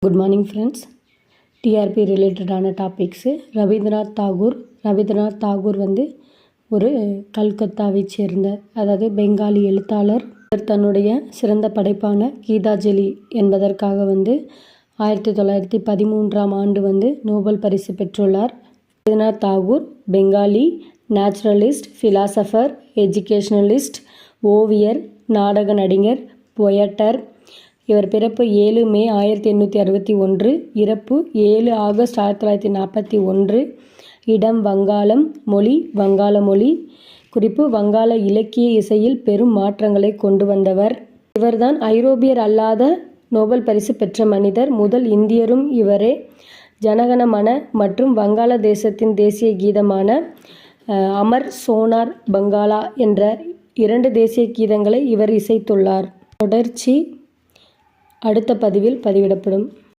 Good morning friends. TRP ரிலேட்டடான topics. Rabindranath Tagore வந்து ஒரு கல்கத்தாவை சேர்ந்த அதாவது பெங்காலி எழுத்தாளர். தன்னுடைய சிறந்த படைப்பான கீதாஞ்சலி என்பதற்காக வந்து 1913ஆம் ஆண்டு வந்து நோபல் பரிசு பெற்றுள்ளார். Rabindranath Tagore Bengali naturalist, philosopher, educationalist, ஓவியர், நாடக நடிகர், பொயட்டர். இவர் பிறப்பு 7 மே 1861, இறப்பு 7 ஆகஸ்ட் 1941. இடம் வங்காளம், மொழி வங்காள மொழி. குறிப்பு: வங்காள இலக்கிய இசையில் பெரும் மாற்றங்களை கொண்டு வந்தவர். இவர்தான் ஐரோப்பியர் அல்லாத நோபல் பரிசு பெற்ற மனிதர். முதல் இந்தியரும் இவரே. ஜனகணமன மற்றும் வங்காளதேசத்தின் தேசிய கீதமான அமர் சோனார் பங்காளா என்ற 2 தேசிய கீதங்களை இவர் இசைத்துள்ளார். தொடர்ச்சி அடுத்த பதிவில் பதிவிடப்படும்.